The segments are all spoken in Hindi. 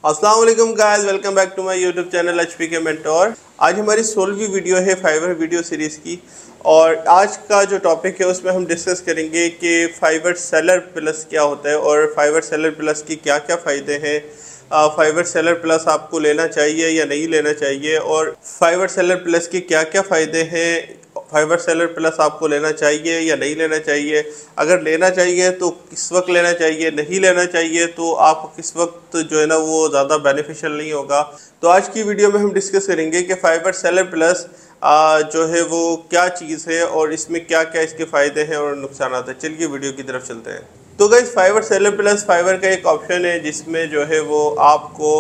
अस्सलाम वालेकुम guys, welcome back to my YouTube channel HP के मेंटोर। आज हमारी 16वीं वीडियो है फाइवर वीडियो सीरीज़ की और आज का जो टॉपिक है उसमें हम डिस्कस करेंगे कि फाइवर सेलर प्लस क्या होता है और फाइवर सेलर प्लस की क्या क्या फ़ायदे हैं। फाइवर सेलर प्लस आपको लेना चाहिए या नहीं लेना चाहिए और फाइवर सेलर प्लस के क्या क्या फ़ायदे हैं। फाइवर सेलर प्लस आपको लेना चाहिए या नहीं लेना चाहिए, अगर लेना चाहिए तो किस वक्त लेना चाहिए, नहीं लेना चाहिए तो आपको किस वक्त जो है ना वो ज़्यादा बेनिफिशियल नहीं होगा। तो आज की वीडियो में हम डिस्कस करेंगे कि फाइबर सेलर प्लस जो है वो क्या चीज़ है और इसमें क्या क्या इसके फ़ायदे हैं और नुकसान हैं। चलिए वीडियो की तरफ चलते हैं। तो guys, fibre seller plus fibre का एक ऑप्शन है जिसमें जो है वो आपको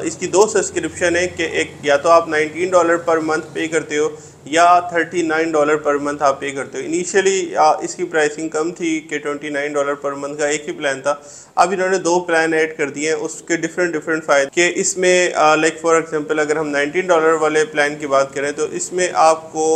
इसकी दो सब्सक्रिप्शन है कि एक या तो आप $19 पर मंथ पे करते हो या $39 पर मंथ आप पे करते हो। इनिशियली इसकी प्राइसिंग कम थी कि $29 पर मंथ का एक ही प्लान था। अब इन्होंने दो प्लान ऐड कर दिए हैं, उसके डिफरेंट फ़ायदे कि इसमें लाइक फॉर एग्जांपल अगर हम $19 वाले प्लान की बात करें तो इसमें आपको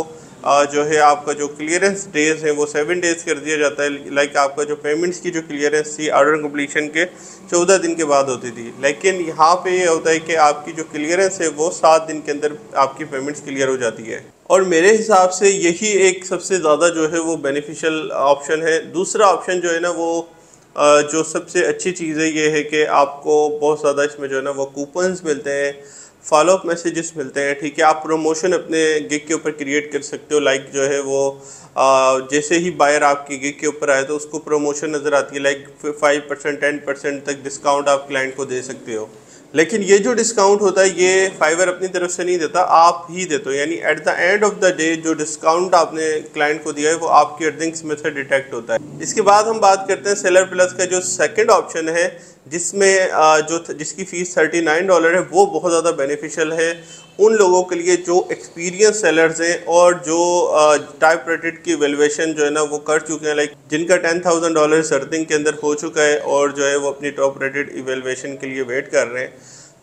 जो है आपका जो क्लियरेंस डेज है वो 7 डेज़ कर दिया जाता है। लाइक आपका जो पेमेंट्स की जो क्लियरेंस थी ऑर्डर कंप्लीशन के 14 दिन के बाद होती थी, लेकिन यहाँ पे ये होता है कि आपकी जो क्लियरेंस है वो 7 दिन के अंदर आपकी पेमेंट्स क्लियर हो जाती है और मेरे हिसाब से यही एक सबसे ज़्यादा जो है वो बेनिफिशियल ऑप्शन है। दूसरा ऑप्शन जो है ना वो जो सबसे अच्छी चीज़ है ये है कि आपको बहुत ज़्यादा इसमें जो है ना वो कूपन्स मिलते हैं, फॉलोअप मैसेजेस मिलते हैं। ठीक है, आप प्रमोशन अपने गिग के ऊपर क्रिएट कर सकते हो। लाइक जो है वो जैसे ही बायर आपकी गिग के ऊपर आए तो उसको प्रमोशन नज़र आती है, लाइक 5% 10% तक डिस्काउंट आप क्लाइंट को दे सकते हो। लेकिन ये जो डिस्काउंट होता है ये फाइवर अपनी तरफ से नहीं देता, आप ही देते हो। यानी at the end of the day जो डिस्काउंट आपने क्लाइंट को दिया है वो आपकी अर्निंग्स में से डिटेक्ट होता है। इसके बाद हम बात करते हैं सेलर प्लस का जो सेकंड ऑप्शन है जिसमें जिसकी फ़ीस $39 है। वो बहुत ज़्यादा बेनिफिशियल है उन लोगों के लिए जो एक्सपीरियंस सेलर्स हैं और जो टाइप रेटेड की वैल्यूएशन जो है ना वो कर चुके हैं, लाइक जिनका $10,000 अर्निंग के अंदर हो चुका है और जो है वो अपनी टॉप रेटेड इवेल्युएशन के लिए वेट कर रहे हैं।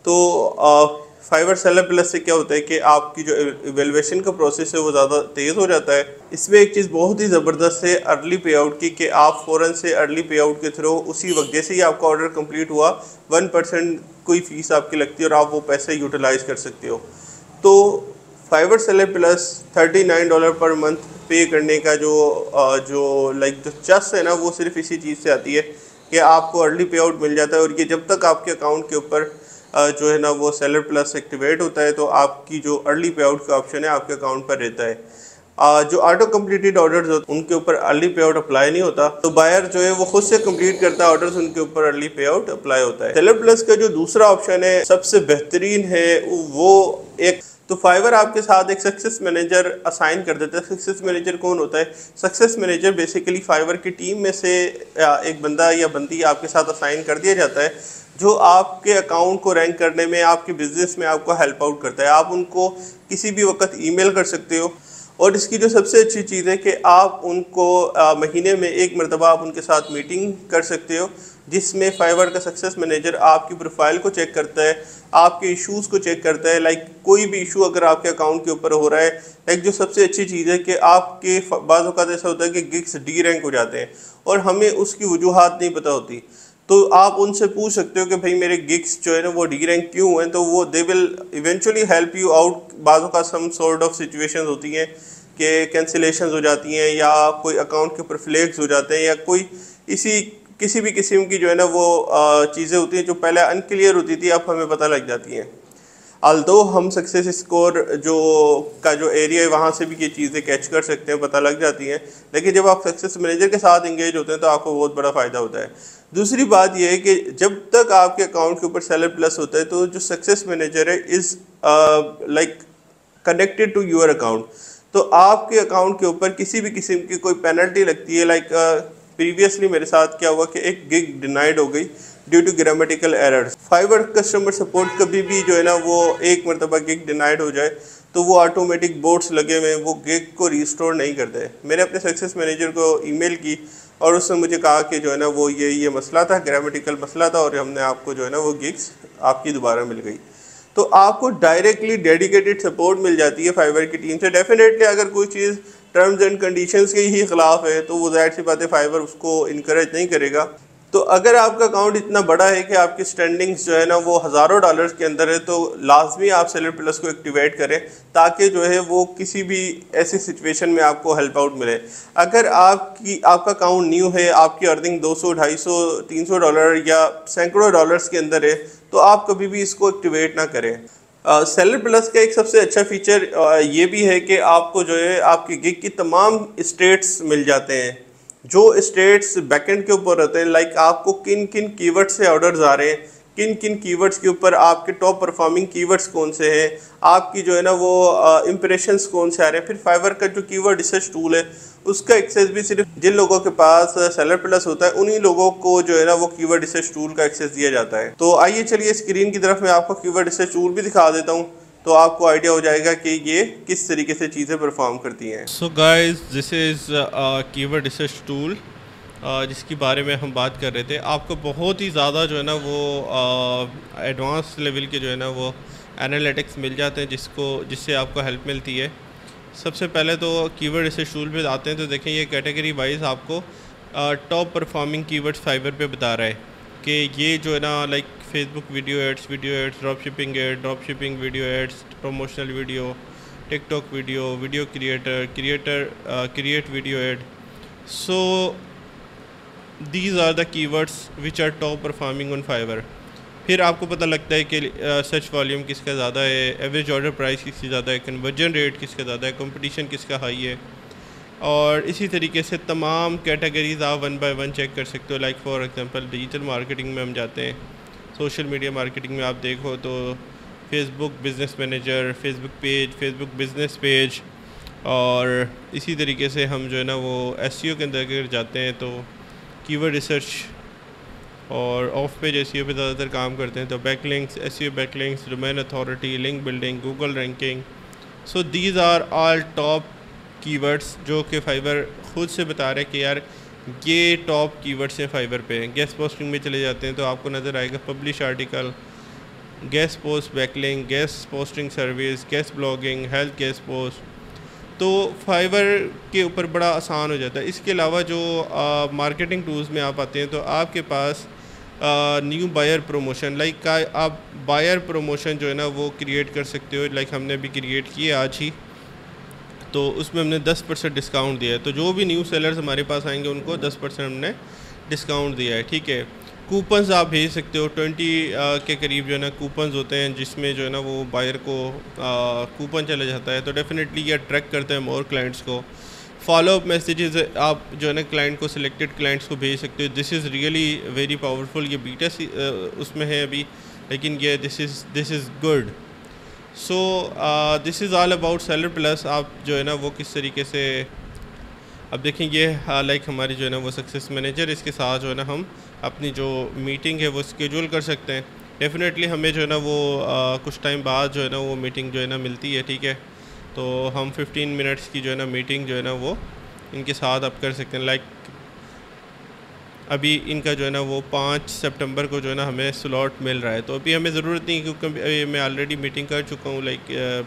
तो फाइवर सेलर प्लस से क्या होता है कि आपकी जो इवेल्युएशन का प्रोसेस है वो ज़्यादा तेज़ हो जाता है। इसमें एक चीज़ बहुत ही ज़बरदस्त है अर्ली पे आउट की, कि आप फ़ौरन से अर्ली पे आउट के थ्रू उसी वक्त जैसे ही आपका ऑर्डर कंप्लीट हुआ 1% कोई फ़ीस आपकी लगती है और आप वो पैसे यूटिलाइज़ कर सकते हो। तो fibre seller plus $39 per month पे करने का जो लाइक जो चस है ना वो सिर्फ इसी चीज़ से आती है कि आपको अर्ली पे आउट मिल जाता है और ये जब तक आपके अकाउंट के ऊपर जो है ना वो सेलर प्लस एक्टिवेट होता है तो आपकी जो अर्ली पे आउट का ऑप्शन है आपके अकाउंट पर रहता है। जो ऑटो कम्प्लीटेड ऑर्डर्स होते हैं उनके ऊपर अर्ली पे आउट अप्लाई नहीं होता, तो बायर जो है वो खुद से कंप्लीट करता है ऑर्डर्स, उनके ऊपर अर्ली पे आउट अप्लाई होता है। सेलर प्लस का जो दूसरा ऑप्शन है सबसे बेहतरीन है वो एक तो फाइवर आपके साथ एक सक्सेस मैनेजर असाइन कर देता है। सक्सेस मैनेजर कौन होता है? सक्सेस मैनेजर बेसिकली फाइवर की टीम में से एक बंदा या बंदी आपके साथ असाइन कर दिया जाता है जो आपके अकाउंट को रैंक करने में, आपके बिजनेस में आपको हेल्प आउट करता है। आप उनको किसी भी वक्त ईमेल कर सकते हो और इसकी जो सबसे अच्छी चीज़ है कि आप उनको महीने में एक मरतबा आप उनके साथ मीटिंग कर सकते हो जिसमें फाइवर का सक्सेस मैनेजर आपकी प्रोफाइल को चेक करता है, आपके इश्यूज़ को चेक करता है। लाइक कोई भी इशू अगर आपके अकाउंट के ऊपर हो रहा है, लाइक जो सबसे अच्छी चीज़ है कि आपके बाज़ औक़ात ऐसा होता है कि गिग्स डी रैंक हो जाते हैं और हमें उसकी वजूहात नहीं पता होती, तो आप उनसे पूछ सकते हो कि भाई मेरे गिग्स जो है ना वो डी रैंक क्यों हैं, तो वो they will eventually help you out. बाज़ों का सम सॉर्ट ऑफ सिचुएशंस होती हैं कि कैंसिलेशंस हो जाती हैं या कोई अकाउंट के ऊपर फ्लैग्स हो जाते हैं या कोई किसी भी किस्म की जो है ना वो चीज़ें होती हैं जो पहले अनक्लियर होती थी अब हमें पता लग जाती हैं। आल्दो हम सक्सेस स्कोर जो एरिया है वहाँ से भी ये चीज़ें कैच कर सकते हैं, पता लग जाती हैं, लेकिन जब आप सक्सेस मैनेजर के साथ इंगेज होते हैं तो आपको बहुत बड़ा फ़ायदा होता है। दूसरी बात यह है कि जब तक आपके अकाउंट के ऊपर सेलर प्लस होता है तो जो सक्सेस मैनेजर है is like connected to your account, तो आपके अकाउंट के ऊपर किसी भी किस्म की कोई पेनल्टी लगती है। लाइक प्रीवियसली मेरे साथ क्या हुआ कि एक गिग डिनाइड हो गई due to grammatical errors. Fiverr customer support कभी भी जो है ना वो एक मरतबा गिग डिनाइड हो जाए तो वो ऑटोमेटिक बोर्ड्स लगे हुए हैं, वो गिग को रिस्टोर नहीं करते। मैंने अपने सक्सेस मैनेजर को ईमेल की और उसने मुझे कहा कि जो है ना वो ये मसला था, ग्रामेटिकल मसला था और हमने आपको जो है ना वो गिग्स आपकी दोबारा मिल गई। तो आपको डायरेक्टली डेडिकेटेड सपोर्ट मिल जाती है फाइवर की टीम से। डेफिनेटली अगर कोई चीज़ टर्म्स एंड कंडीशंस के ही खिलाफ है तो वो ज़ाहिर सी बात है फाइवर उसको इनकरेज नहीं करेगा। तो तो अगर आपका अकाउंट इतना बड़ा है कि आपकी स्टैंडिंग्स जो है ना वो हज़ारों डॉलर्स के अंदर है, तो लाजमी आप सेलर प्लस को एक्टिवेट करें ताकि जो है वो किसी भी ऐसी सिचुएशन में आपको हेल्प आउट मिले। अगर आपका अकाउंट न्यू है, आपकी अर्निंग 200, 250, 300 डॉलर या सैकड़ों डॉलर्स के अंदर है, तो आप कभी भी इसको एक्टिवेट ना करें। सेलर प्लस का एक सबसे अच्छा फीचर ये भी है कि आपको जो है आपकी गिग की तमाम स्टेट्स मिल जाते हैं, जो स्टेट्स बैकएंड के ऊपर होते हैं। लाइक आपको किन किन कीवर्ड से ऑर्डर्स आ रहे हैं, किन किन कीवर्ड्स के ऊपर आपके टॉप परफॉर्मिंग कीवर्ड्स कौन से हैं, आपकी जो है ना वो इंप्रेशंस कौन से आ रहे हैं। फिर फाइवर का जो कीवर्ड रिसर्च टूल है उसका एक्सेस भी सिर्फ जिन लोगों के पास सेलर प्लस होता है उन्हीं लोगों को जो है ना वो कीवर्ड रिसर्च टूल का एक्सेस दिया जाता है। तो आइए चलिए स्क्रीन की तरफ मैं आपको कीवर्ड रिसर्च टूल भी दिखा देता हूँ, तो आपको आइडिया हो जाएगा कि ये किस तरीके से चीज़ें परफॉर्म करती हैं। So guys, this is keyword research tool जिसके बारे में हम बात कर रहे थे। आपको बहुत ही ज़्यादा जो है ना वो एडवांस लेवल के जो है ना वो एनालिटिक्स मिल जाते हैं जिससे आपको हेल्प मिलती है। सबसे पहले तो कीवर्ड रिसर्च टूल पे आते हैं तो देखें ये कैटेगरी वाइज आपको टॉप परफॉर्मिंग कीवर्ड्स फाइवर पे बता रहा है कि ये जो है ना like Facebook video ads, drop shipping video ads, promotional video, TikTok video create video ad. So these are the keywords which are top performing on Fiverr. फिर आपको पता लगता है कि सर्च वॉल्यूम किसका ज़्यादा है, एवरेज ऑर्डर प्राइस किसकी ज़्यादा है, कन्वर्जन रेट किसका ज़्यादा है, कंपटीशन किसका हाई है, और इसी तरीके से तमाम कैटेगरीज आप 1 बाय 1 चेक कर सकते हो। Like for example digital marketing में हम जाते हैं, सोशल मीडिया मार्केटिंग में आप देखो तो Facebook business manager, Facebook page, Facebook business page, और इसी तरीके से हम जो है ना वो एसईओ के अंदर अगर जाते हैं तो कीवर्ड रिसर्च और ऑफ पेज एसईओ पे ज़्यादातर काम करते हैं, तो backlinks, SEO backlinks, domain authority, link building, Google ranking. So these are all top keywords जो कि फाइवर खुद से बता रहे हैं कि यार ये टॉप कीवर्ड्स हैं फाइवर पे। गेस्ट पोस्टिंग में चले जाते हैं तो आपको नज़र आएगा publish article, guest post backlink, guest posting service, guest blogging, health guest post. तो फाइवर के ऊपर बड़ा आसान हो जाता है। इसके अलावा जो मार्केटिंग टूल्स में आप आते हैं तो आपके पास न्यू बायर प्रमोशन, लाइक आप बायर प्रमोशन जो है ना वो क्रिएट कर सकते हो। लाइक हमने अभी क्रिएट किए आज ही, तो उसमें हमने 10% डिस्काउंट दिया है। तो जो भी न्यू सेलर्स हमारे पास आएंगे उनको 10% हमने डिस्काउंट दिया है, ठीक है। कूपन्स आप भेज सकते हो, 20 के करीब जो है ना कूपन्स होते हैं जिसमें जो है ना वो बायर को कूपन चला जाता है, तो डेफिनेटली ये अट्रैक्ट करते हैं मोर क्लाइंट्स को। फॉलोअप मैसेजेस आप जो है ना क्लाइंट को, सिलेक्टेड क्लाइंट्स को भेज सकते हो। This is really very powerful. ये बीटा उसमें है अभी, लेकिन ये this is good. So this is all about seller plus. आप जो है ना वो किस तरीके से अब देखेंगे, लाइक हमारी जो है ना वो सक्सेस मैनेजर, इसके साथ जो है ना हम अपनी जो मीटिंग है वो स्केड्यूल कर सकते हैं। डेफिनेटली हमें जो है ना वो कुछ टाइम बाद जो है ना वो मीटिंग जो है ना मिलती है, ठीक है। तो हम 15 मिनट्स की जो है ना मीटिंग जो है ना वो इनके साथ आप कर सकते हैं। लाइक अभी इनका जो है ना वो 5 सितंबर को जो है ना हमें स्लॉट मिल रहा है, तो अभी हमें ज़रूरत नहीं क्योंकि मैं ऑलरेडी मीटिंग कर चुका हूँ लाइक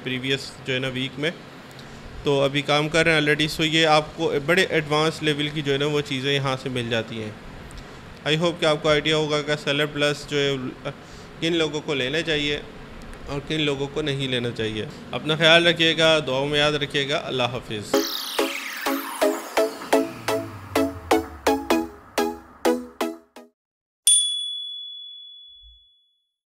प्रीवियस जो है ना वीक में, तो अभी काम कर रहे हैं ऑलरेडी। सो ये आपको बड़े एडवांस लेवल की जो है ना वो चीज़ें यहाँ से मिल जाती हैं। आई होप कि आपको आइडिया होगा कि सेलर प्लस जो है किन लोगों को लेना चाहिए और किन लोगों को नहीं लेना चाहिए। अपना ख्याल रखिएगा, दुआओं में याद रखिएगा। अल्लाह हाफिज़।